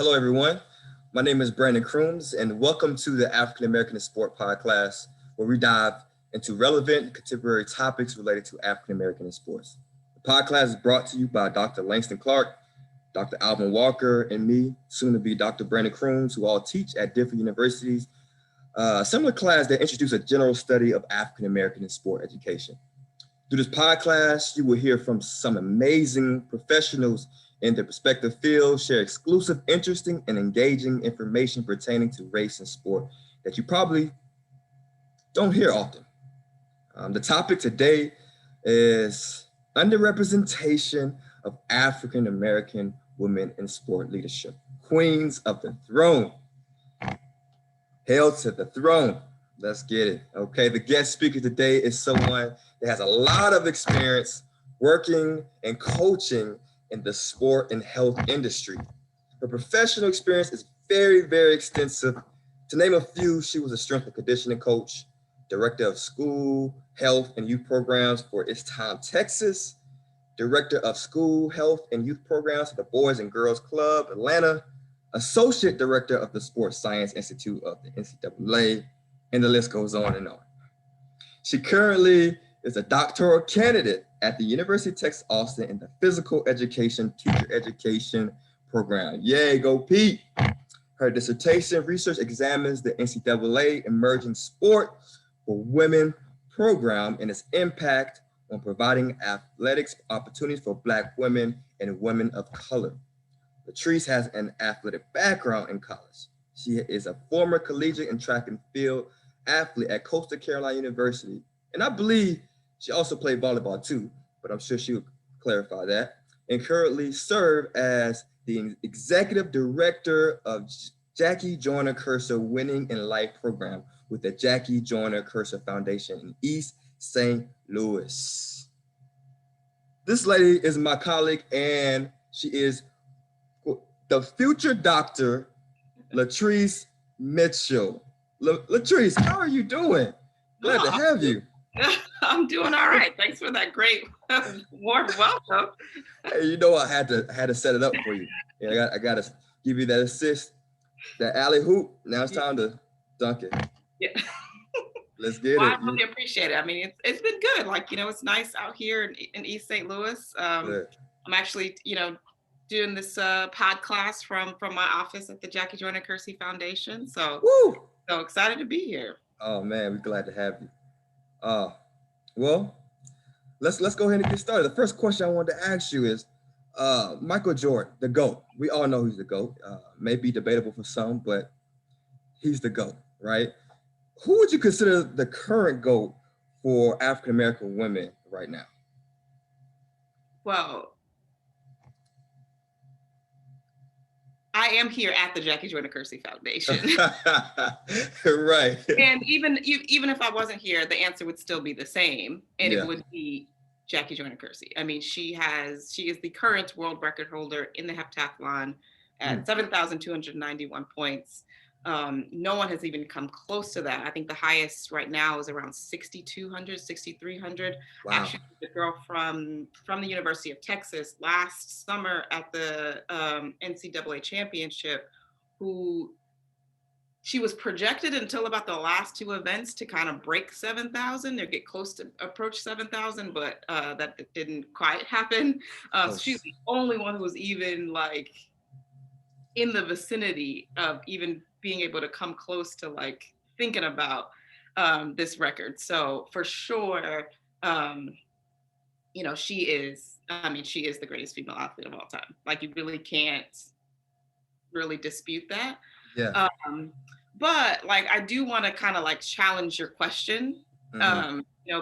Hello, everyone. My name is Brandon Crooms, and welcome to the African American in Sport Podcass, where we dive into relevant contemporary topics related to African American in sports. The podcast is brought to you by Dr. Langston Clark, Dr. Alvin Walker, and me, soon to be Dr. Brandon Crooms, who all teach at different universities. A similar class that introduce a general study of African American in sport education. Through this podcast, you will hear from some amazing professionals in their respective fields, share exclusive, interesting, and engaging information pertaining to race and sport that you probably don't hear often. The topic today is underrepresentation of African American women in sport leadership. Queens of the throne. Hail to the throne. Let's get it. Okay, the guest speaker today is someone that has a lot of experience working and coaching in the sport and health industry. Her professional experience is very, very extensive. To name a few, she was a strength and conditioning coach, director of school, health, and youth programs for It's Time, Texas, director of school, health, and youth programs for the Boys and Girls Club, Atlanta, associate director of the Sports Science Institute of the NCAA, and the list goes on and on. She currently is a doctoral candidate at the University of Texas, Austin in the physical education, teacher education program. Yay, go Pete. Her dissertation research examines the NCAA Emerging Sport for Women program and its impact on providing athletics opportunities for Black women and women of color. Latrice has an athletic background in college. She is a former collegiate and track and field athlete at Coastal Carolina University. And I believe she also played volleyball too, but I'm sure she will clarify that. And currently serve as the executive director of Jackie Joyner-Kersee Winning in Life program with the Jackie Joyner-Kersee Foundation in East St. Louis. This lady is my colleague, and she is the future Dr. Latrice Mitchell. Latrice, how are you doing? Glad to have you. I'm doing all right. Thanks for that great warm welcome. Hey, you know I had to set it up for you. Yeah, I got to give you that assist, that alley hoop. Now it's time to dunk it. Yeah. Let's get it. I really appreciate it. I mean, it's been good. Like, it's nice out here in East St. Louis. I'm actually, doing this pod class from my office at the Jackie Joyner-Kersee Foundation. So, so excited to be here. Oh man, we're glad to have you. Well, let's go ahead and get started. The first question I wanted to ask you is, Michael Jordan, the GOAT. We all know he's the GOAT. May be debatable for some, but he's the GOAT, right? Who would you consider the current GOAT for African American women right now? Well, I am here at the Jackie Joyner-Kersee Foundation. Right. And even if I wasn't here, the answer would still be the same. And it would be Jackie Joyner-Kersee. I mean, she is the current world record holder in the heptathlon at 7,291 points. No one has even come close to that. I think the highest right now is around 6,200, 6,300. Wow. Actually, the girl from the University of Texas last summer at the NCAA championship, who she was projected until about the last two events to kind of break 7,000 or get close to approach 7,000, but that didn't quite happen. So she's the only one who was even like in the vicinity of even being able to come close to like thinking about this record. So for sure, she is the greatest female athlete of all time. Like you really can't really dispute that. Yeah. But like, I do want to kind of like challenge your question,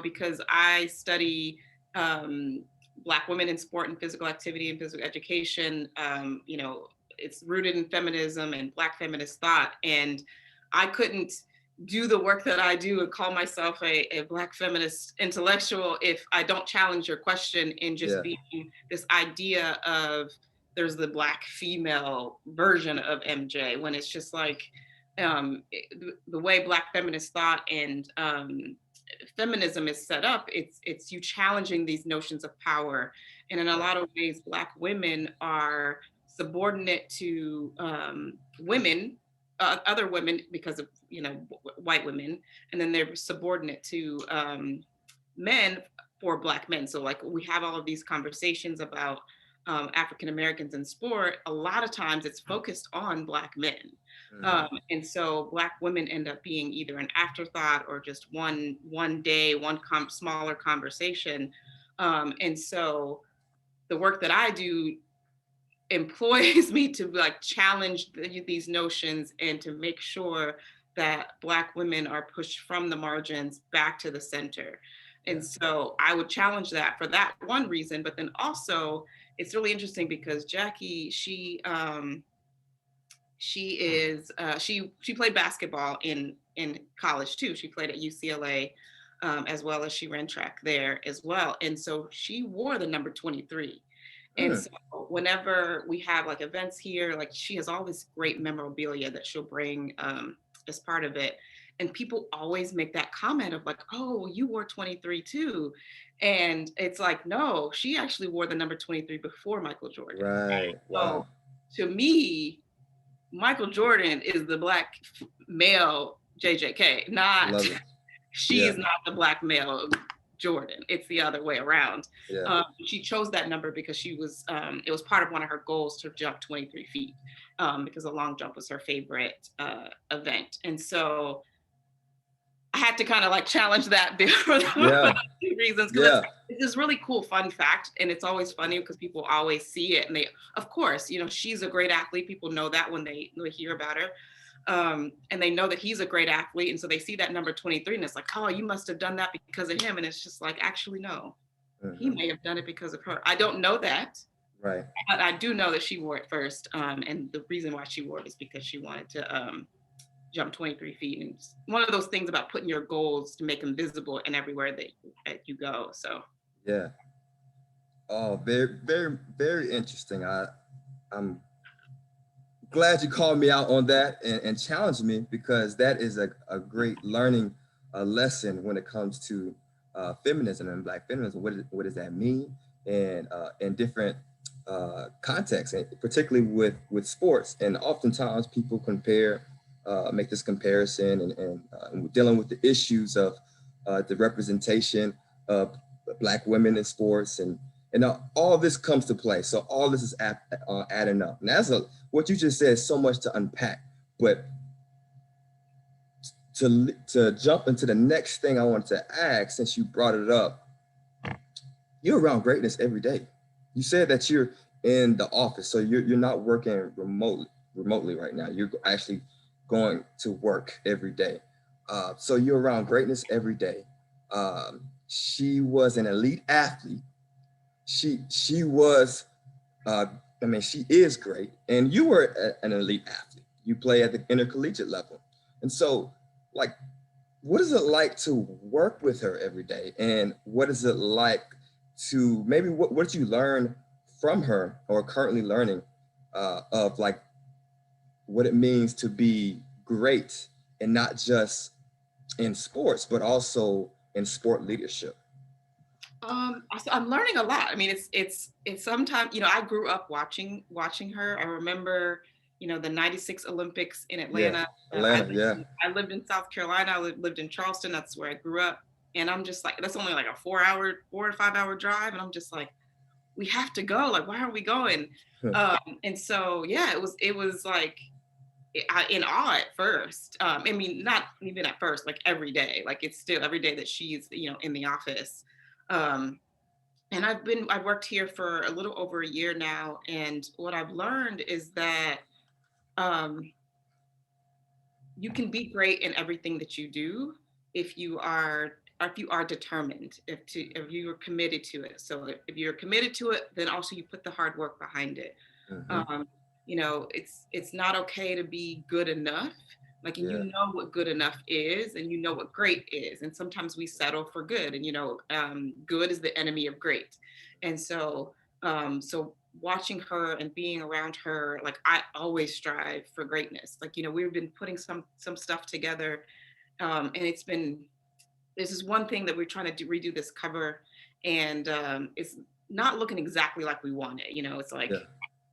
because I study Black women in sport and physical activity and physical education. It's rooted in feminism and Black feminist thought. And I couldn't do the work that I do and call myself a Black feminist intellectual if I don't challenge your question in just being this idea of there's the Black female version of MJ, when it's just like the way Black feminist thought and feminism is set up, it's you challenging these notions of power. And in a lot of ways, Black women are subordinate to women, other women because of, white women, and then they're subordinate to men for Black men. So like we have all of these conversations about African Americans in sport. A lot of times it's focused on Black men. And so Black women end up being either an afterthought or just one day, smaller conversation. And so the work that I do employs me to like challenge these notions and to make sure that Black women are pushed from the margins back to the center. And so I would challenge that for that one reason, but then also it's really interesting because Jackie, she played basketball in college too. She played at UCLA, as well as she ran track there as well. And so she wore the number 23. And so whenever we have like events here, like she has all this great memorabilia that she'll bring as part of it. And people always make that comment of like, oh, you wore 23 too. And it's like, no, she actually wore the number 23 before Michael Jordan. Right. Wow. So to me, Michael Jordan is the Black male JJK, not she's not the Black male Jordan. It's the other way around. Yeah. She chose that number because she was, it was part of one of her goals to jump 23 feet because the long jump was her favorite event. And so I had to kind of like challenge that for those two reasons. Because it's this really cool fun fact. And it's always funny because people always see it. And they, of course, she's a great athlete. People know that when they hear about her. And they know that he's a great athlete. And so they see that number 23 and it's like, oh, you must have done that because of him. And it's just like, actually, no, he may have done it because of her. I don't know that. Right. But I do know that she wore it first. And the reason why she wore it is because she wanted to jump 23 feet. And it's one of those things about putting your goals to make them visible and everywhere that you go. So. Yeah. Oh, very, very, very interesting. I'm glad you called me out on that and challenged me because that is a great learning lesson when it comes to feminism and Black feminism. What does that mean? And in different contexts, and particularly with sports. And oftentimes people make this comparison and dealing with the issues of the representation of Black women in sports and all this comes to play. So all this is adding up. And what you just said is so much to unpack. But to jump into the next thing I want to ask, since you brought it up, you're around greatness every day. You said that you're in the office, so you're not working remotely right now. You're actually going to work every day. So you're around greatness every day. She was an elite athlete. She was, she is great. And you were an elite athlete. You play at the intercollegiate level. And so, like, what is it like to work with her every day? And what is it like to maybe what did you learn from her or currently learning of like what it means to be great and not just in sports, but also in sport leadership? I'm learning a lot. I mean, it's sometimes, I grew up watching her. I remember, the 96 Olympics in Atlanta. I lived in South Carolina. I lived in Charleston. That's where I grew up. And I'm just like, that's only like a 4 to 5 hour drive. And I'm just like, we have to go. Like, why aren't we going? And so, yeah, it was like, in awe at first. I mean, not even at first, like every day, like it's still every day that she's, in the office. And I've worked here for a little over a year now. And what I've learned is that you can be great in everything that you do if you are determined, if you are committed to it. So if you're committed to it, then also you put the hard work behind it. It's not okay to be good enough. Like, and you know what good enough is, and you know what great is. And sometimes we settle for good, and good is the enemy of great. And so, watching her and being around her, like I always strive for greatness. Like, we've been putting some stuff together, and this is one thing that we're trying to redo this cover, and it's not looking exactly like we want it. It's like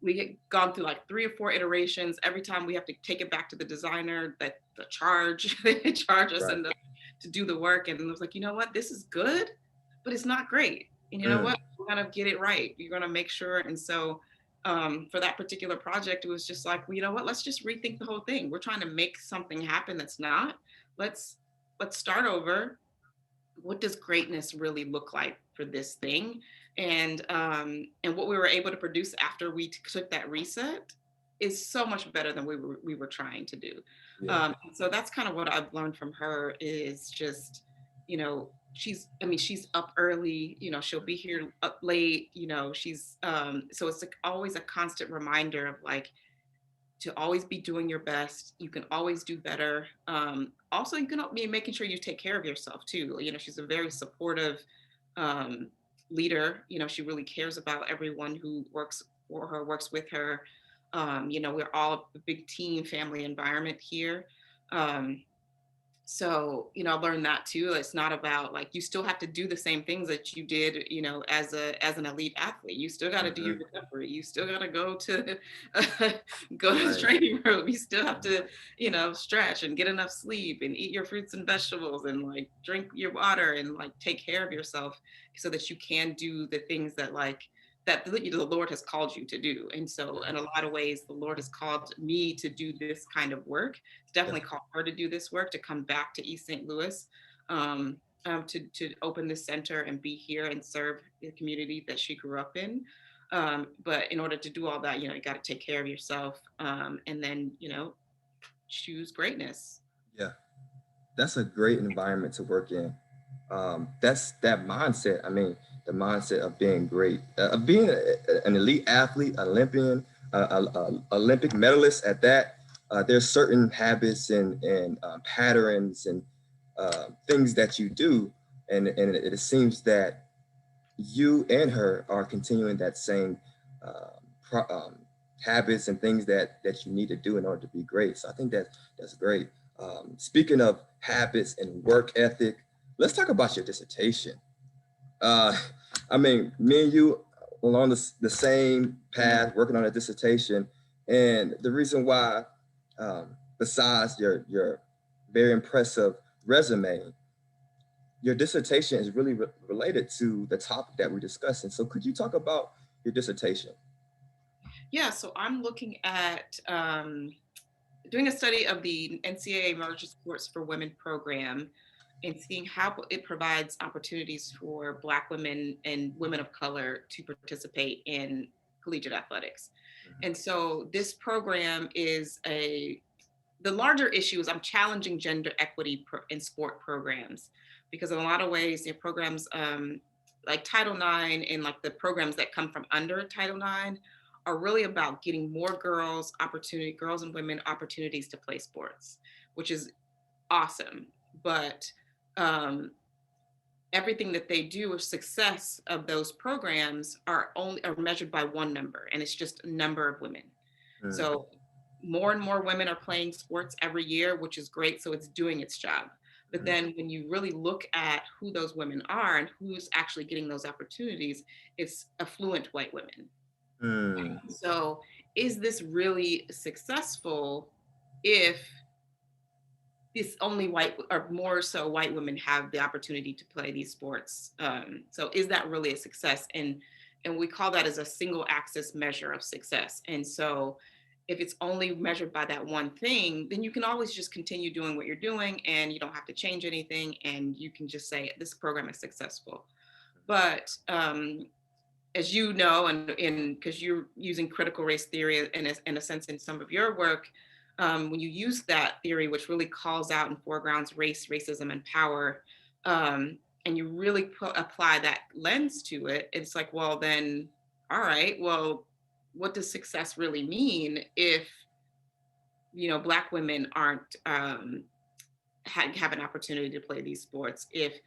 we get gone through like 3 or 4 iterations. Every time we have to take it back to the designer that the charge, they charge us Right. and to do the work. And it was like, you know what, this is good, but it's not great. And you know Mm. what, we're gonna get it right. You're gonna make sure. And so for that particular project, it was just like, well, you know what, let's just rethink the whole thing. We're trying to make something happen that's not. Let's start over. What does greatness really look like for this thing? And what we were able to produce after we took that reset is so much better than we were trying to do. Yeah. So that's kind of what I've learned from her is just, you know, she's up early, you know, she'll be here up late, you know, she's so it's like always a constant reminder of like, to always be doing your best. You can always do better. Also, you can be making sure you take care of yourself too. You know, she's a very supportive leader. You know, she really cares about everyone who works for her, works with her. You know, we're all a big team family environment here. So, you know, I learned that too. It's not about like you still have to do the same things that you did, you know, as an elite athlete. You still got to do your Mm-hmm. recovery. You still got to go to go to the Right. training room. You still have to, you know, stretch and get enough sleep and eat your fruits and vegetables and like drink your water and like take care of yourself so that you can do the things that like that the Lord has called you to do. And so in a lot of ways, the Lord has called me to do this kind of work. It's Yeah. definitely called her to do this work, to come back to East St. Louis, to open this center and be here and serve the community that she grew up in. But in order to do all that, you know, you got to take care of yourself, and then, you know, choose greatness. Yeah. That's a great environment to work in. That's that mindset. I mean, the mindset of being great, of being an elite athlete, Olympian, Olympic medalist at that. There's certain habits and patterns and things that you do, and it seems that you and her are continuing that same um, pro, um, habits and things that you need to do in order to be great. So I think that's great. Speaking of habits and work ethic, let's talk about your dissertation. Uh, I mean, me and you along the same path, working on a dissertation, and the reason why, besides your very impressive resume, your dissertation is really related to the topic that we're discussing. So could you talk about your dissertation? Yeah, so I'm looking at doing a study of the NCAA Emerging Sports for Women program and seeing how it provides opportunities for Black women and women of color to participate in collegiate athletics. And so this program is the larger issue is I'm challenging gender equity in sport programs because in a lot of ways, your programs like Title IX and like the programs that come from under Title IX are really about getting more girls and women opportunities to play sports, which is awesome. But um, everything that they do of success of those programs are measured by one number, and it's just a number of women. Mm, So more and more women are playing sports every year, which is great. So it's doing its job. But mm, then when you really look at who those women are and who's actually getting those opportunities, it's affluent white women. mm, So is this really successful if it's only white or more so white women have the opportunity to play these sports? So is that really a success? And we call that as a single axis measure of success. And so if it's only measured by that one thing, then you can always just continue doing what you're doing and you don't have to change anything. And you can just say this program is successful. But as you know, and because you're using critical race theory in a sense in some of your work, when you use that theory, which really calls out and foregrounds race, racism, and power, and you really apply that lens to it, it's like, well, then, all right, well, what does success really mean if, you know, Black women aren't have an opportunity to play these sports, if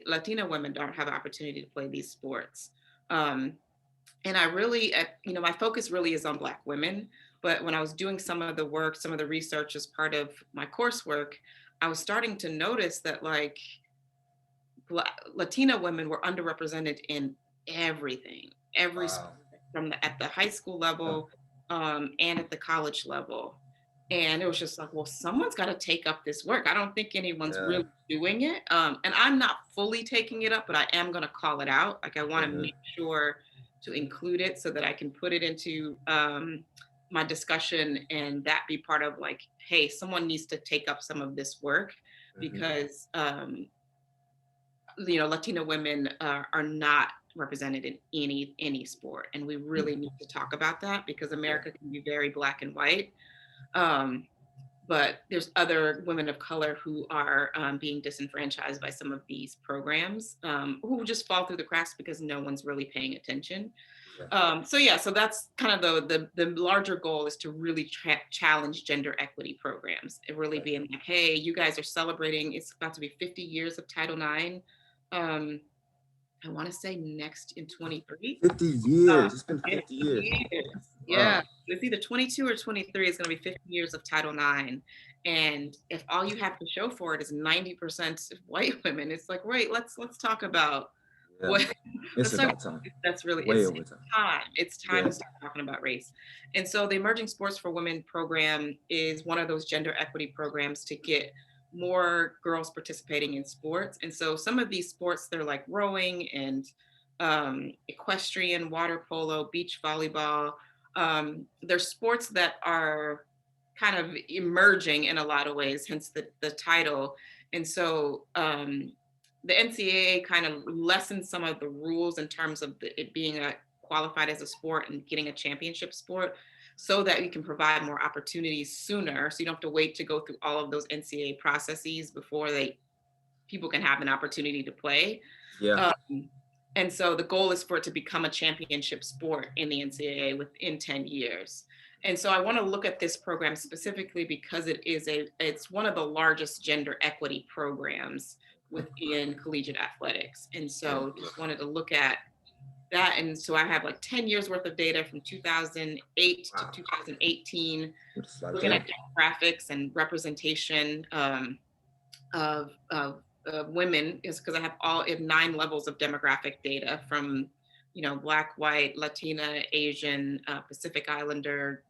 Latina women don't have an opportunity to play these sports? Um, and I really, you know, my focus really is on Black women. But when I was doing some of the work, some of the research as part of my coursework, I was starting to notice that like Latina women were underrepresented in everything, every sport. wow. at the high school level, and at the college level. And it was just like, well, someone's got to take up this work. I don't think anyone's Yeah. really doing it. And I'm not fully taking it up, but I am going to call it out. Like, I want to make sure to include it so that I can put it into my discussion, and that be part of, like, hey, someone needs to take up some of this work, because Latina women are not represented in any sport, and we really need to talk about that, because America can be very black and white. But there's other women of color who are being disenfranchised by some of these programs, who just fall through the cracks because no one's really paying attention. So that's kind of the larger goal, is to really challenge gender equity programs. It really being like, hey, you guys are celebrating, it's about to be 50 years of Title IX. I want to say next in 23. 50 years. It's been 50 years. Yeah. Wow. It's either 22 or 23. It's going to be 50 years of Title IX. And if all you have to show for it is 90% white women, it's like, wait, let's talk about what. It's about time. That's really way it's over time. It's time to start talking about race. And so the Emerging Sports for Women program is one of those gender equity programs to get more girls participating in sports. And so some of these sports, they're like rowing and equestrian, water polo, beach volleyball. They're sports that are kind of emerging in a lot of ways, hence the title. And so the NCAA kind of lessens some of the rules in terms of it being qualified as a sport and getting a championship sport, so that you can provide more opportunities sooner. So you don't have to wait to go through all of those NCAA processes before people can have an opportunity to play. And so the goal is for it to become a championship sport in the NCAA within 10 years. And so I want to look at this program specifically because it's one of the largest gender equity programs within collegiate athletics. And so just wanted to look at that. And so I have like 10 years worth of data from 2008 to 2018, looking at demographics and representation of women, is because I have 9 levels of demographic data from, Black, white, Latina, Asian, Pacific Islander,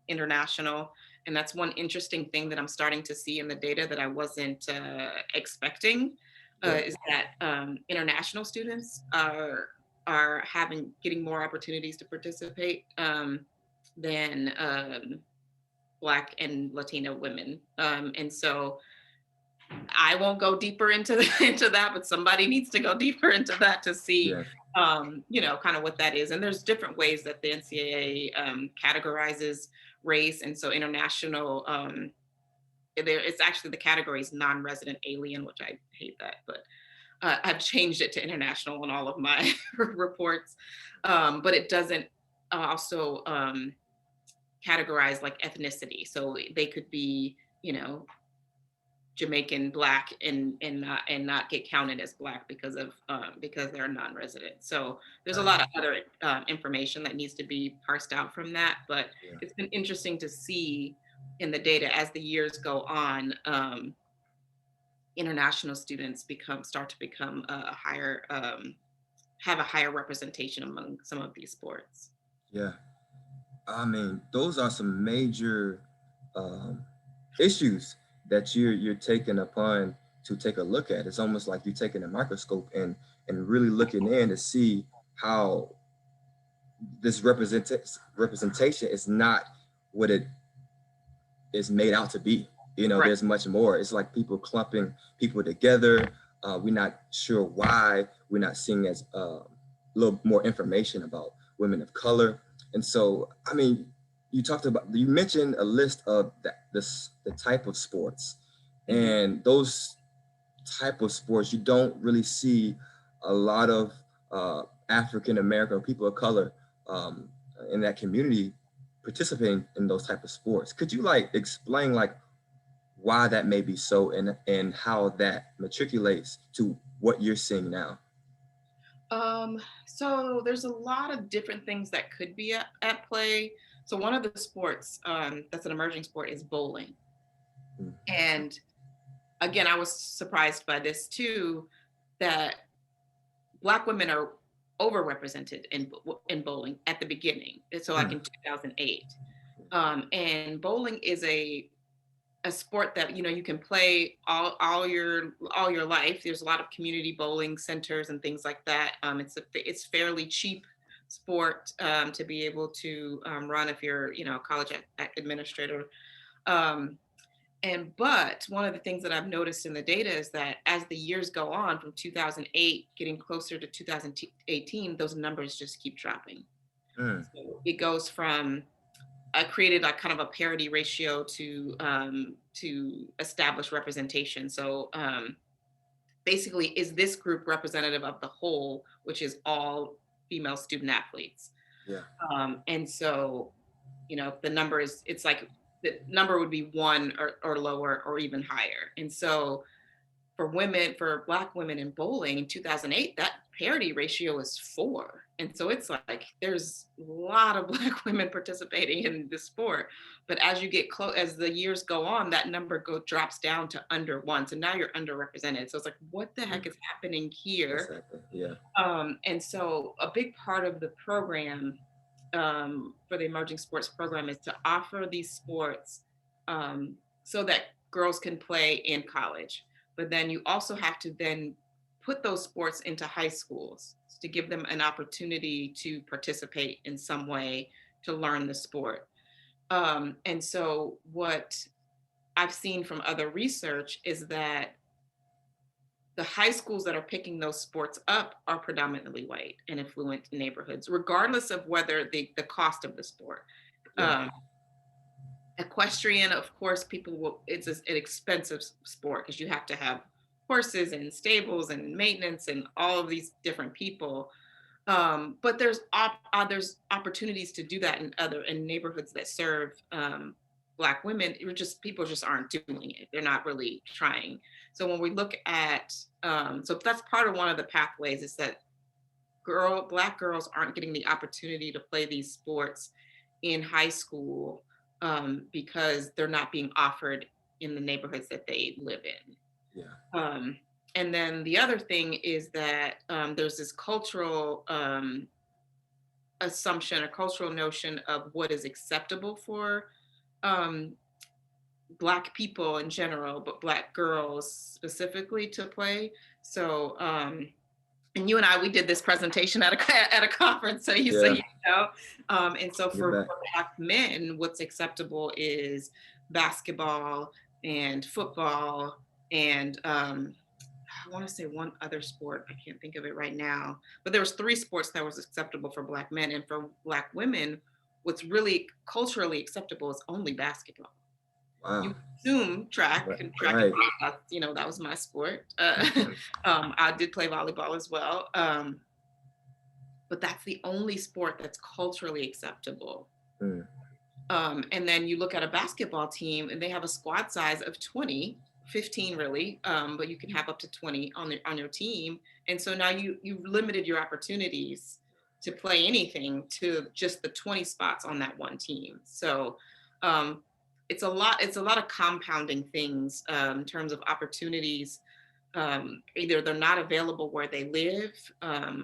international. And that's one interesting thing that I'm starting to see in the data that I wasn't expecting, is that international students are getting more opportunities to participate than Black and Latina women. And so I won't go deeper into that, but somebody needs to go deeper into that to see, kind of what that is. And there's different ways that the NCAA categorizes race. And so international, it's actually the category is non-resident alien, which I hate that, but I've changed it to international on all of my reports. But it doesn't also categorize like ethnicity. So they could be, Jamaican Black and not get counted as Black because they're non-resident. So there's a lot of other information that needs to be parsed out from that. But it's been interesting to see in the data as the years go on, international students start to become have a higher representation among some of these sports. Yeah, I mean, those are some major issues that you're taking upon to take a look at. It's almost like you're taking a microscope and really looking in to see how this representation is not what it is made out to be. There's much more. It's like people clumping people together. We're not sure why we're not seeing as a little more information about women of color. And so, I mean, you mentioned a list of the type of sports, and those type of sports, you don't really see a lot of African American people of color in that community participating in those type of sports. Could you explain why that may be so, and how that matriculates to what you're seeing now? So there's a lot of different things that could be at play. So one of the sports that's an emerging sport is bowling. And again, I was surprised by this too, that Black women are overrepresented in bowling at the beginning. So like in 2008. And bowling is a sport that, you know, you can play all your life. There's a lot of community bowling centers and things like that. It's fairly cheap sport to be able to run if you're, you know, a college administrator. But one of the things that I've noticed in the data is that as the years go on, from 2008 getting closer to 2018, those numbers just keep dropping. So it goes from, I created like kind of a parity ratio to establish representation. So basically, is this group representative of the whole, which is all female student athletes? Yeah. And so, you know, the number is, it's like the number would be 1 or lower or even higher. And so for Black women in bowling in 2008, that parity ratio is 4. And so it's like there's a lot of Black women participating in the sport. But as you get close, as the years go on, that number drops down to under 1. So now you're underrepresented. So it's like, what the heck is happening here? Exactly. Yeah. And so a big part of the program for the emerging sports program is to offer these sports so that girls can play in college. But then you also have to then put those sports into high schools to give them an opportunity to participate in some way to learn the sport. And so what I've seen from other research is that the high schools that are picking those sports up are predominantly white and affluent neighborhoods, regardless of whether the cost of the sport. Yeah. Equestrian, of course, it's an expensive sport because you have to have horses and stables and maintenance and all of these different people. But there's opportunities to do that in neighborhoods that serve Black women. People just aren't doing it. They're not really trying. So when we look at, so that's part of one of the pathways is that Black girls aren't getting the opportunity to play these sports in high school because they're not being offered in the neighborhoods that they live in. Yeah. And then the other thing is that there's this cultural assumption, a cultural notion of what is acceptable for Black people in general, but Black girls specifically to play. So, and you and I, we did this presentation at a conference, so you know. And so for Black men, what's acceptable is basketball and football and I want to say one other sport. I can't think of it right now, but there was 3 sports that was acceptable for Black men, and for Black women, what's really culturally acceptable is only basketball. Wow. You assume track and track, you know, that was my sport. I did play volleyball as well, but that's the only sport that's culturally acceptable. And then you look at a basketball team, and they have a squad size of 20. 15 really, but you can have up to 20 on your team. And so now you've limited your opportunities to play anything to just the 20 spots on that one team. So it's a lot of compounding things in terms of opportunities. Either they're not available where they live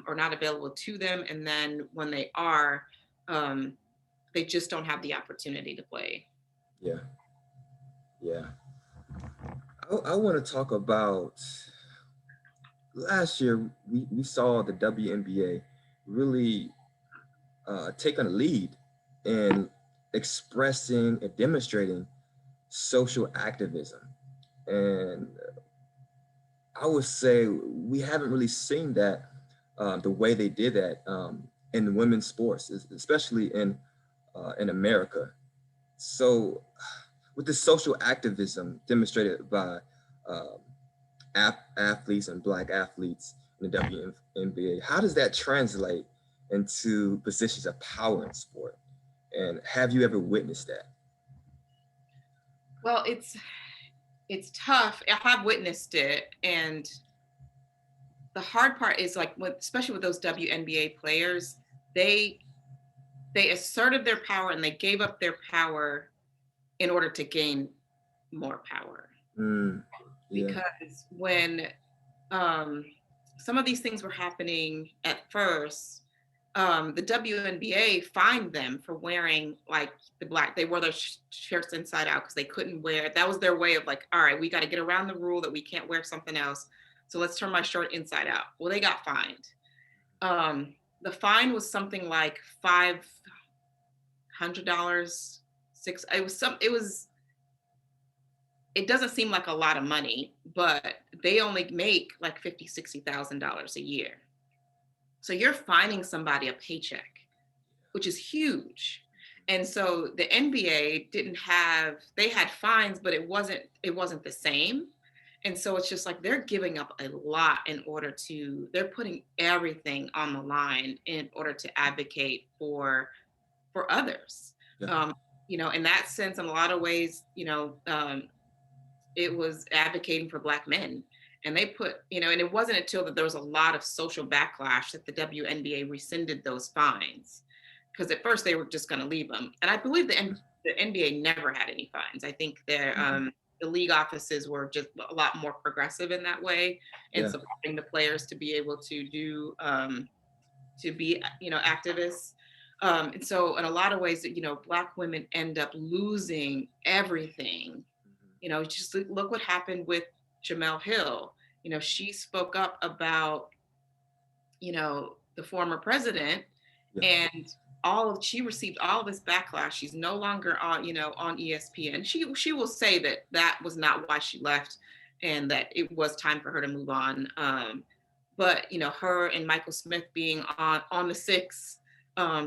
or not available to them. And then when they are, they just don't have the opportunity to play. Yeah. Yeah. I want to talk about last year. We saw the WNBA really take on a lead in expressing and demonstrating social activism. And I would say we haven't really seen that the way they did that in women's sports, especially in America. So with the social activism demonstrated by athletes and Black athletes in the WNBA, how does that translate into positions of power in sport? And have you ever witnessed that? Well, it's tough. I've witnessed it, and the hard part is like, especially with those WNBA players, they asserted their power and they gave up their power in order to gain more power. Yeah. Because when some of these things were happening at first. The WNBA fined them for wearing like they wore their shirts inside out because they couldn't wear, that was their way of like, all right, we got to get around the rule that we can't wear something else. So let's turn my shirt inside out. Well, they got fined. The fine was something like $500, it doesn't seem like a lot of money, but they only make like $50,000-$60,000 a year. So you're fining somebody a paycheck, which is huge. And so the NBA they had fines, but it wasn't the same. And so it's just like they're giving up a lot they're putting everything on the line in order to advocate for others. Yeah. In that sense, in a lot of ways, it was advocating for Black men. And they put, and it wasn't until that there was a lot of social backlash that the WNBA rescinded those fines. Because at first they were just going to leave them. And I believe the NBA never had any fines. I think the league offices were just a lot more progressive in that way and supporting the players to be able to do, to be, activists. And so in a lot of ways, Black women end up losing everything. Just look what happened with Jemele Hill. She spoke up about, the former president, and she received all this backlash. She's no longer on, on ESPN. She will say that was not why she left, and that it was time for her to move on. But her and Michael Smith being on the Six,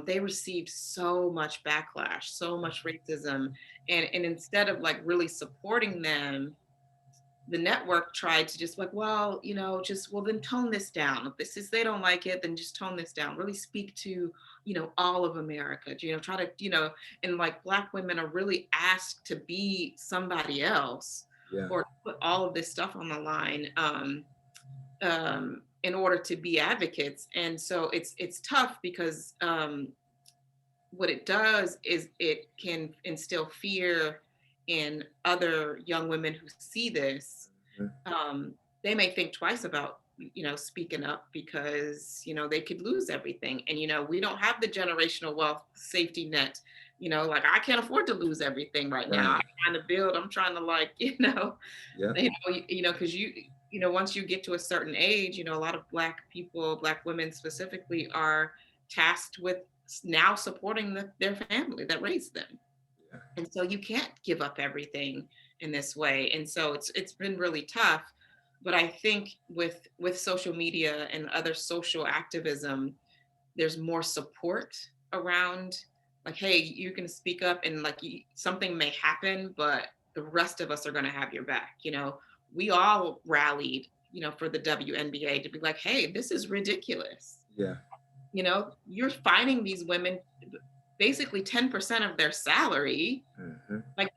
they received so much backlash, so much racism, and instead of like really supporting them, the network tried to just like, well, then tone this down. If they don't like it, then just tone this down. Really speak to, all of America. Try to, and like Black women are really asked to be somebody else, or put all of this stuff on the line in order to be advocates. And so it's tough because what it does is it can instill fear in other young women who see this. They may think twice about, speaking up because, they could lose everything. And, we don't have the generational wealth safety net, like I can't afford to lose everything right now. I'm trying to build, I'm trying to like, because once you get to a certain age, a lot of Black people, Black women specifically, are tasked with now supporting their family that raised them. And so you can't give up everything in this way. And so it's been really tough. But I think with social media and other social activism, there's more support around like, hey, you can speak up and like something may happen, but the rest of us are going to have your back. We all rallied, for the WNBA to be like, hey, this is ridiculous. Yeah. You're fining these women basically 10% of their salary. Like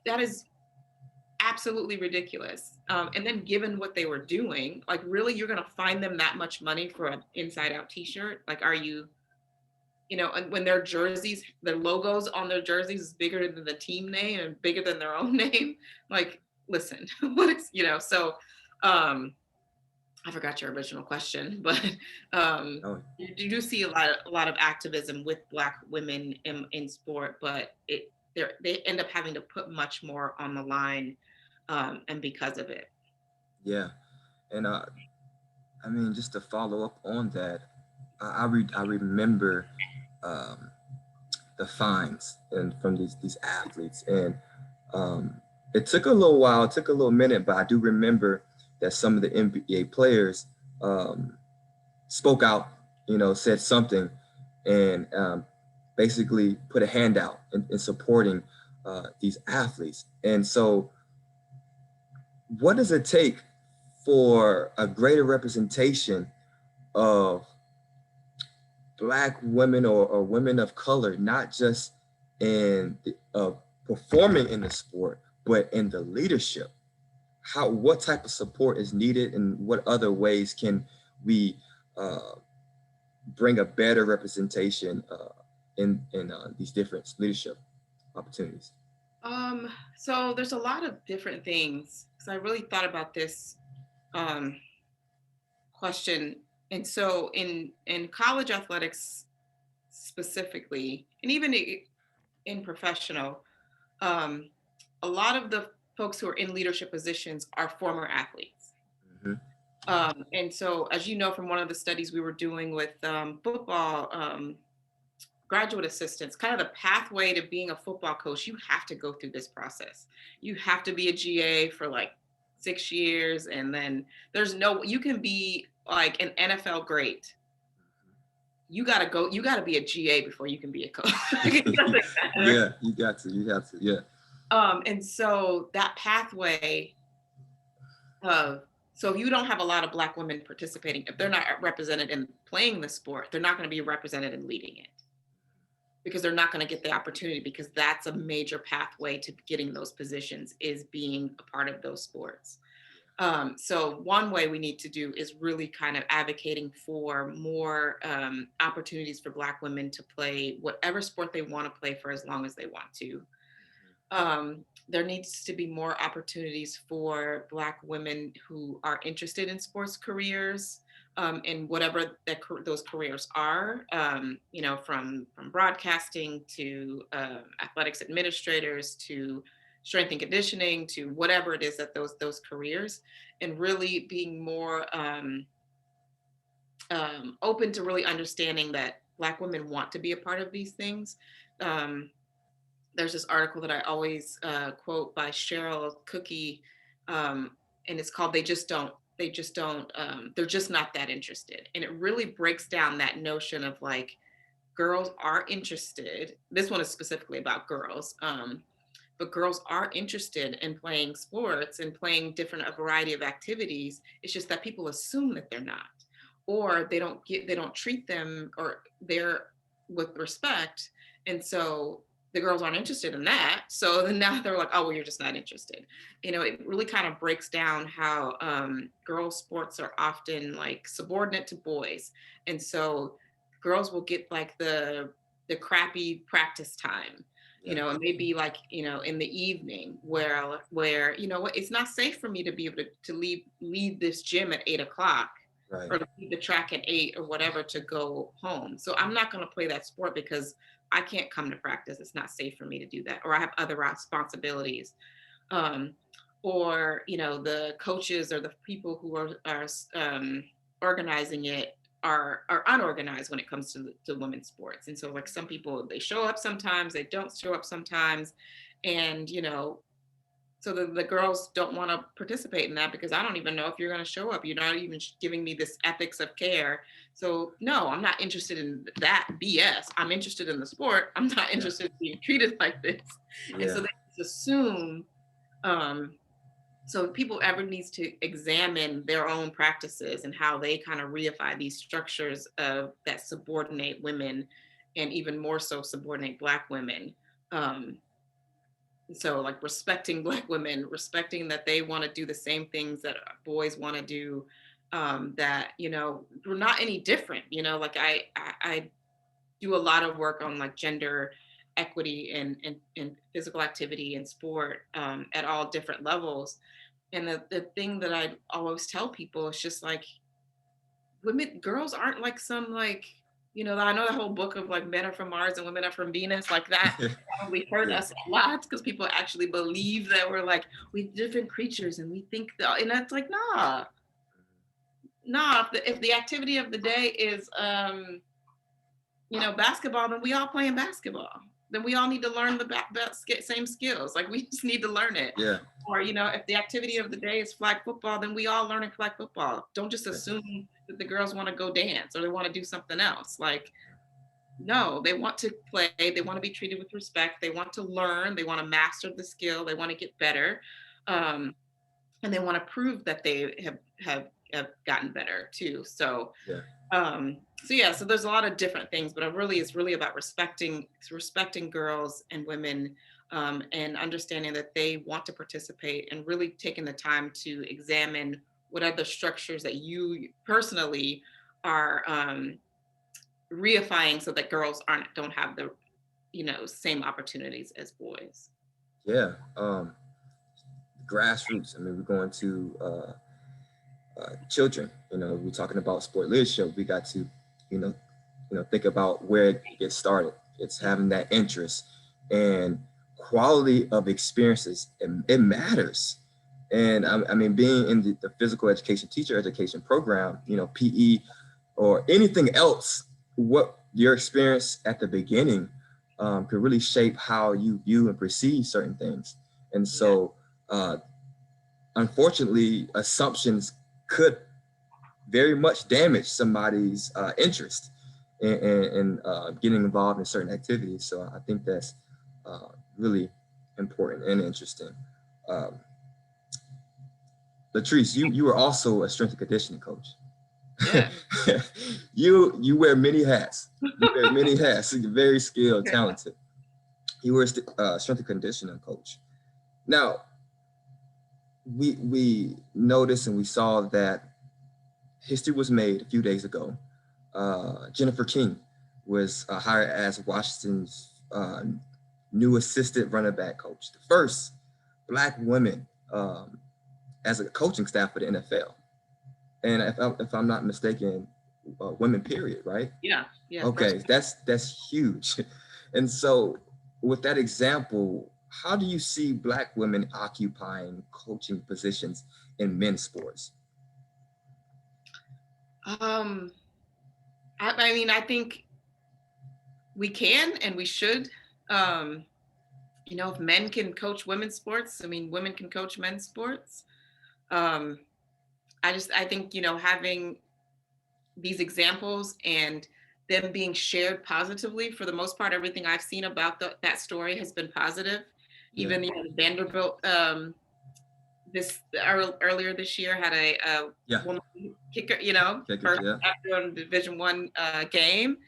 that is absolutely ridiculous. And then given what they were doing, like really you're going to fine them that much money for an inside out t-shirt? Like, are you, when their jerseys, their logos on their jerseys is bigger than the team name and bigger than their own name. Like, listen, what is, so I forgot your original question, but you do see a lot of activism with Black women in sport, but they end up having to put much more on the line, and because of it. Yeah, and I mean, just to follow up on that, I remember the fines and from these athletes, and it took a little while, it took a little minute, but I do remember that some of the NBA players spoke out, said something, and basically put a hand out in supporting these athletes. And so what does it take for a greater representation of Black women or women of color, not just in performing in the sport, but in the leadership? What type of support is needed, and what other ways can we bring a better representation in these different leadership opportunities? So there's a lot of different things, because I really thought about this question. And so in college athletics specifically, and even in professional, a lot of the folks who are in leadership positions are former athletes. Mm-hmm. And so, as you know from one of the studies we were doing with football graduate assistants, kind of the pathway to being a football coach, you have to go through this process. You have to be a GA for like 6 years, and then you can be like an NFL great. You gotta be a GA before you can be a coach. Yeah, you got to, yeah. And so that pathway of, so if you don't have a lot of Black women participating, if they're not represented in playing the sport, they're not going to be represented in leading it, because they're not going to get the opportunity, because that's a major pathway to getting those positions, is being a part of those sports. So one way we need to do is really kind of advocating for more opportunities for Black women to play whatever sport they want to play for as long as they want to. There needs to be more opportunities for Black women who are interested in sports careers, and whatever those careers are, from broadcasting to athletics administrators to strength and conditioning to whatever it is that those careers, and really being more open to really understanding that Black women want to be a part of these things. There's this article that I always quote by Cheryl Cookie, and it's called they're just not that interested. And it really breaks down that notion of like, girls are interested. This one is specifically about girls, but girls are interested in playing sports and playing a variety of activities. It's just that people assume that they're not, or they don't treat them or they're with respect. And so the girls aren't interested in that. So then now they're like, oh, well, you're just not interested. It really kind of breaks down how girls' sports are often like subordinate to boys. And so girls will get like the crappy practice time, and maybe like, in the evening where, it's not safe for me to be able to leave this gym at 8 o'clock. Right. Or to leave the track at 8 or whatever to go home. So I'm not going to play that sport because I can't come to practice. It's not safe for me to do that. Or I have other responsibilities. Or, the coaches or the people who are organizing it are unorganized when it comes to women's sports. And so like some people, they show up sometimes, they don't show up sometimes. And, so the girls don't want to participate in that because I don't even know if you're going to show up. You're not even giving me this ethics of care. So no, I'm not interested in that BS. I'm interested in the sport. I'm not interested in being treated like this. Yeah. And so they just assume, so people ever needs to examine their own practices and how they kind of reify these structures that subordinate women, and even more so subordinate Black women. So like respecting Black women, respecting that they want to do the same things that boys want to do, that, we're not any different, like I do a lot of work on like gender equity and physical activity and sport, at all different levels. And the thing that I always tell people is just like, girls aren't like some like, I know the whole book of like men are from Mars and women are from Venus, like that probably hurt us a lot because people actually believe that we're different creatures and we think that, and that's like, nah. If the activity of the day is, basketball, then we all playing basketball. Then we all need to learn the same skills. Like we just need to learn it. Yeah. Or, if the activity of the day is flag football, then we all learning flag football. Don't just assume that the girls want to go dance or they want to do something else. Like, no, they want to play. They want to be treated with respect. They want to learn. They want to master the skill. They want to get better. And they want to prove that they have gotten better too. So, so there's a lot of different things, but it's really about respecting girls and women, and understanding that they want to participate, and really taking the time to examine what other structures that you personally are reifying so that girls don't have the same opportunities as boys. Yeah. Grassroots. I mean, we're going to children. We're talking about sport leadership. We got to, you know, think about where it gets started. It's having that interest and quality of experiences. It matters. And I mean, being in the physical education, teacher education program, PE or anything else, what your experience at the beginning could really shape how you view and perceive certain things. And so, unfortunately, assumptions could very much damage somebody's interest in getting involved in certain activities. So I think that's really important and interesting. Latrice, you were also a strength and conditioning coach. Yeah. You wear many hats. You wear many hats. You're very skilled, talented. You were a strength and conditioning coach. Now, we noticed and we saw that history was made a few days ago. Jennifer King was hired as Washington's new assistant running back coach, the first Black woman as a coaching staff for the NFL. And if I'm not mistaken, women, period, right? Yeah. Okay, that's huge. And so, with that example, how do you see Black women occupying coaching positions in men's sports? I mean, I think we can and we should. If men can coach women's sports, I mean, women can coach men's sports. I think, having these examples and them being shared positively, for the most part, everything I've seen about that story has been positive. Even Vanderbilt, earlier this year had a woman kicker, first after on Division I game.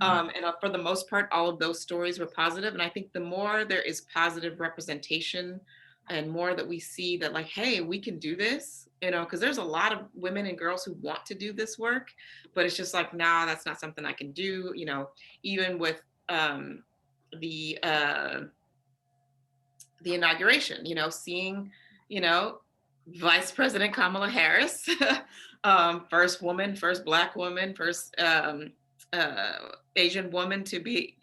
And for the most part, all of those stories were positive. And I think the more there is positive representation and more that we see that, like, hey, we can do this, because there's a lot of women and girls who want to do this work, but it's just like, nah, that's not something I can do. Even with the inauguration, seeing, Vice President Kamala Harris, first woman, first Black woman, first Asian woman to be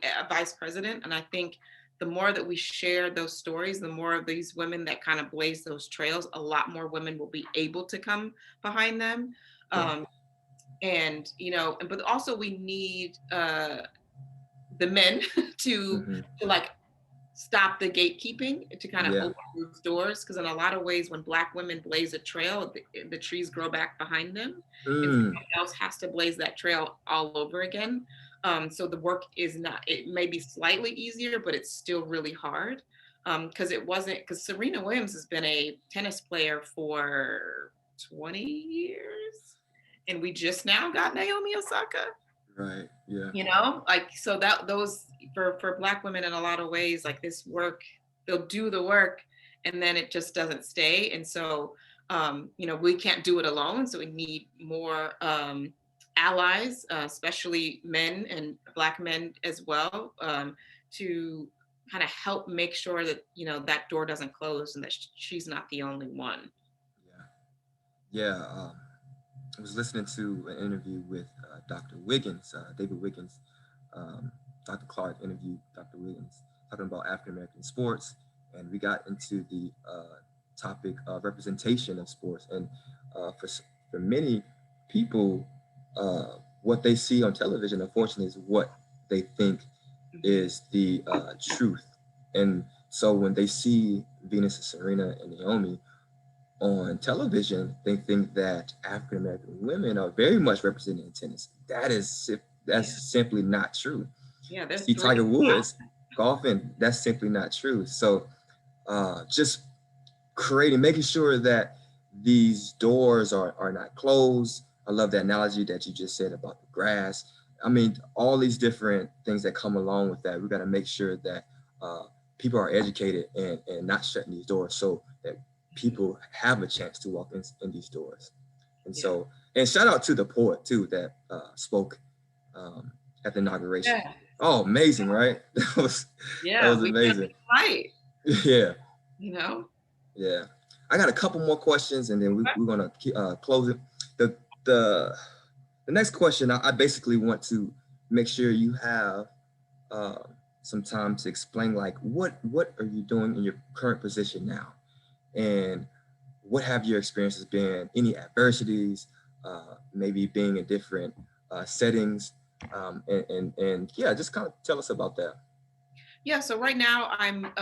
a vice president. And I think the more that we share those stories, the more of these women that kind of blaze those trails, a lot more women will be able to come behind them. And, but also we need the men to like stop the gatekeeping, to kind of open those doors, because in a lot of ways, when Black women blaze a trail, the trees grow back behind them, and someone else has to blaze that trail all over again. So the work it may be slightly easier, but it's still really hard, because Serena Williams has been a tennis player for 20 years, and we just now got Naomi Osaka. Right. Yeah. So that those for Black women, in a lot of ways, like, this work, they'll do the work and then it just doesn't stay. And so, we can't do it alone. So we need more allies, especially men and Black men as well, to kind of help make sure that, that door doesn't close and that she's not the only one. Yeah. I was listening to an interview with Dr. Wiggins, David Wiggins. Dr. Clark interviewed Dr. Wiggins talking about African American sports, and we got into the topic of representation of sports. And for many people, what they see on television, unfortunately, is what they think is the truth. And so when they see Venus and Serena and Naomi on television, they think that African American women are very much represented in tennis. That's simply not true. Yeah, see Tiger Woods golfing, that's simply not true. So just making sure that these doors are not closed. I love the analogy that you just said about the grass. I mean, all these different things that come along with that. We got to make sure that people are educated and not shutting these doors, so that people have a chance to walk in these doors. And so, and shout out to the poet too that spoke at the inauguration. Yeah. Oh, amazing, right? that was amazing. Right. Yeah. Yeah. Yeah. I got a couple more questions, and then we're gonna close it. The next question, I basically want to make sure you have uh, some time to explain, like, what are you doing in your current position now, and what have your experiences been? Any adversities, maybe being in different settings, and yeah, just kind of tell us about that. Yeah, so right now I'm,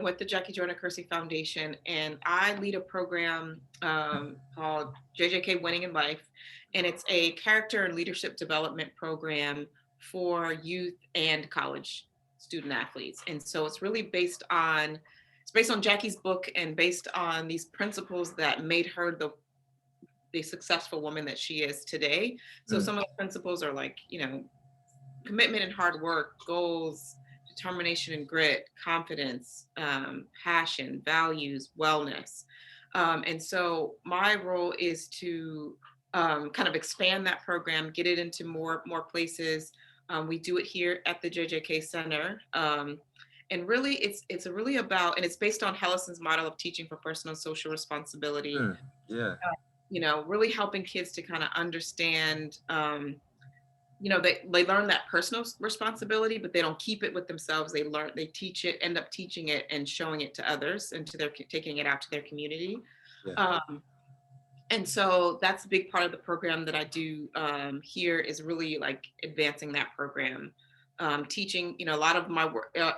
with the Jackie Joyner-Kersee Foundation, and I lead a program called JJK Winning in Life, and it's a character and leadership development program for youth and college student athletes. And so it's based on Jackie's book and based on these principles that made her the successful woman that she is today. So some of the principles are like, commitment and hard work, goals, determination and grit, confidence, passion, values, wellness. And so my role is to kind of expand that program, get it into more places. We do it here at the JJK Center. And really, it's really about, and it's based on Hellison's model of teaching for personal and social responsibility. Yeah. Really helping kids to kind of understand they learn that personal responsibility, but they don't keep it with themselves. They teach it, end up teaching it and showing it to others and taking it out to their community. Yeah. And so that's a big part of the program that I do here, is really like advancing that program. Teaching, a lot of my work, a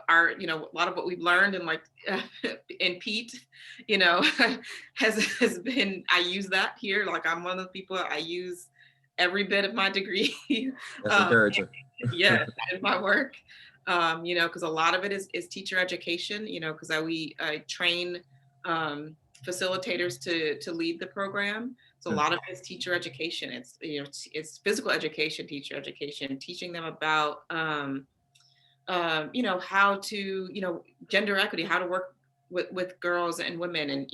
lot of what we've learned and like in Pete, has been, I use that here. Like I'm one of the people, I use every bit of my degree. That's encouraging. Yeah, in my work. Because a lot of it is teacher education, because I train facilitators to lead the program. So a lot of it is teacher education. It's physical education, teacher education, teaching them about how to, gender equity, how to work with girls and women, and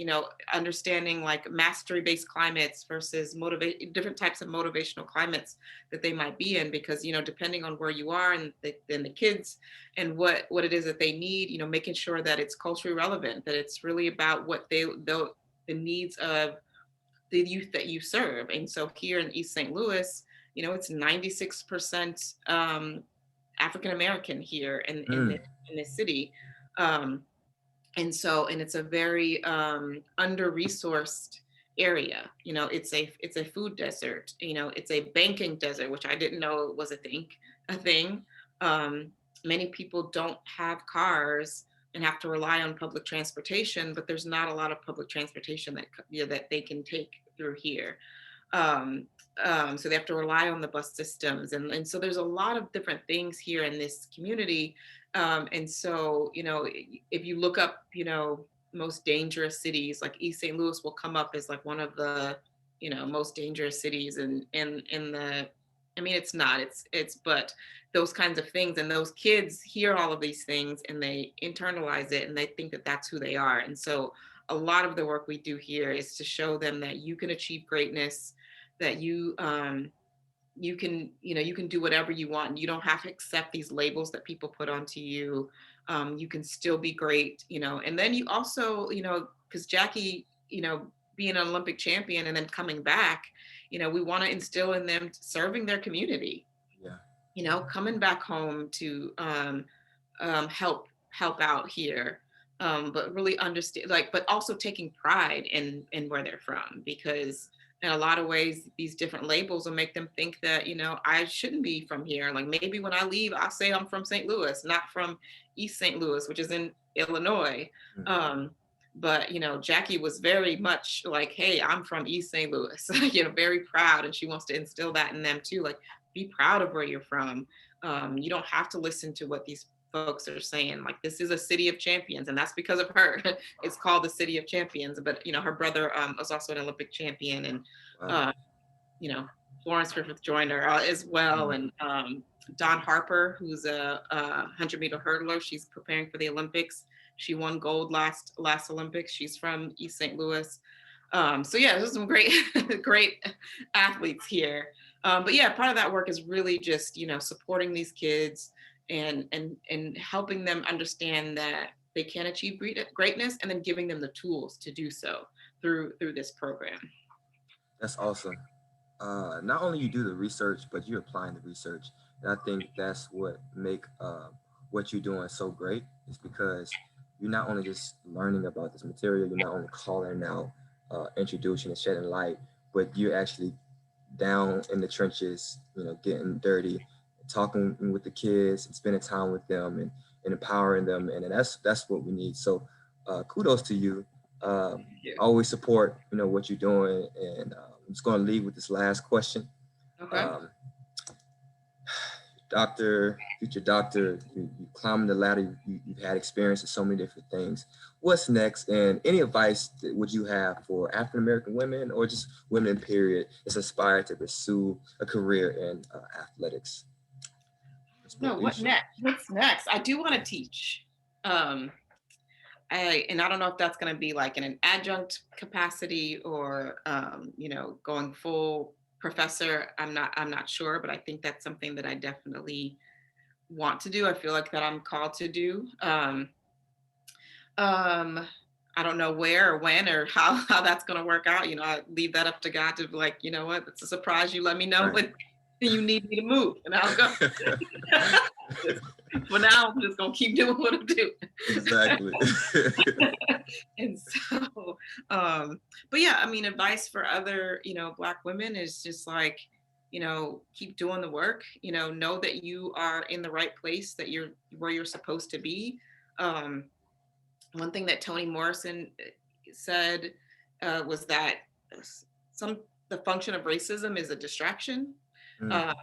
understanding like mastery-based climates versus different types of motivational climates that they might be in, because depending on where you are and the kids and what it is that they need, making sure that it's culturally relevant, that it's really about what the needs of the youth that you serve. And so here in East St. Louis, it's 96% African American here in this city. And it's a very under-resourced area. It's a food desert. It's a banking desert, which I didn't know was a thing. Many people don't have cars and have to rely on public transportation, but there's not a lot of public transportation that they can take through here. So they have to rely on the bus systems, and so there's a lot of different things here in this community. And so, if you look up, most dangerous cities, like East St. Louis will come up as like one of the, most dangerous cities in the, I mean, it's not, but those kinds of things. And those kids hear all of these things and they internalize it and they think that that's who they are. And so a lot of the work we do here is to show them that you can achieve greatness, that you can do whatever you want, and you don't have to accept these labels that people put onto you. You can still be great, and then you also, because Jackie, being an Olympic champion and then coming back, we want to instill in them serving their community. Yeah. Coming back home to help out here. But really understand, but also taking pride in where they're from, because in a lot of ways, these different labels will make them think that, I shouldn't be from here. Like maybe when I leave, I'll say I'm from St. Louis, not from East St. Louis, which is in Illinois. But, Jackie was very much like, hey, I'm from East St. Louis, very proud. And she wants to instill that in them too. Like, be proud of where you're from. You don't have to listen to what these folks are saying. Like, this is a city of champions, and that's because of her. It's called the City of Champions. But her brother was also an Olympic champion, and Florence Griffith Joyner as well, and Dawn Harper, who's a 100-meter hurdler. She's preparing for the Olympics. She won gold last Olympics. She's from East St. Louis. So yeah, there's some great great athletes here. But yeah, part of that work is really just supporting these kids and helping them understand that they can achieve greatness, and then giving them the tools to do so. through this program. That's awesome. Not only you do the research, but you're applying the research. And I think that's what make what you're doing so great, is because you're not only just learning about this material, you're not only calling out, introducing and shedding light, but you're actually down in the trenches, getting dirty, talking with the kids and spending time with them, and empowering them. And that's what we need. So kudos to you. Always support, what you're doing. And I'm just going to leave with this last question. Okay. Future doctor, you climbing the ladder, you've had experience in so many different things. What's next? And any advice that would you have for African-American women, or just women, period, that's aspired to pursue a career in athletics? No, what's next? I do want to teach. I don't know if that's going to be like in an adjunct capacity or, going full professor. I'm not sure, but I think that's something that I definitely want to do. I feel like that I'm called to do. I don't know where or when or how that's going to work out. I leave that up to God to be like, you know what, it's a surprise. You let me know when you need me to move, and I'll go. For now, I'm just gonna keep doing what I'm doing. Exactly. And so, but yeah, I mean, advice for other, Black women is just like, keep doing the work. Know that you are in the right place, that you're where you're supposed to be. One thing that Toni Morrison said was that the function of racism is a distraction.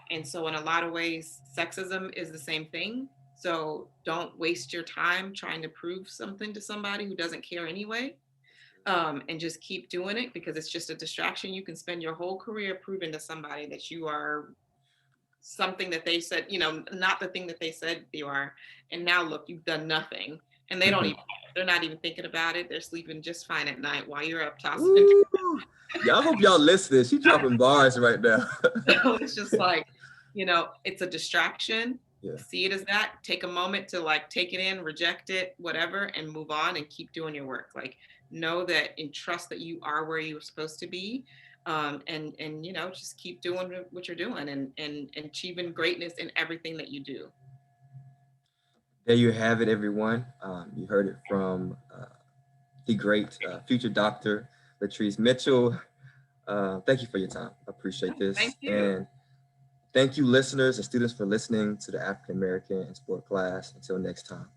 And so in a lot of ways, sexism is the same thing. So don't waste your time trying to prove something to somebody who doesn't care anyway. And just keep doing it, because it's just a distraction. You can spend your whole career proving to somebody that you are something that they said, not the thing that they said you are. And now look, you've done nothing. And they don't even, they're not even thinking about it. They're sleeping just fine at night while you're up tossing. I hope y'all listen. She's dropping bars right now. So it's just like, it's a distraction. Yeah. See it as that. Take a moment to like take it in, reject it, whatever, and move on and keep doing your work. Like, know that and trust that you are where you're supposed to be. And just keep doing what you're doing and achieving greatness in everything that you do. There you have it, everyone. You heard it from the great future doctor, Latrice Mitchell. Thank you for your time. I appreciate this. Thank you. And thank you, listeners and students, for listening to the African American in Sport class. Until next time.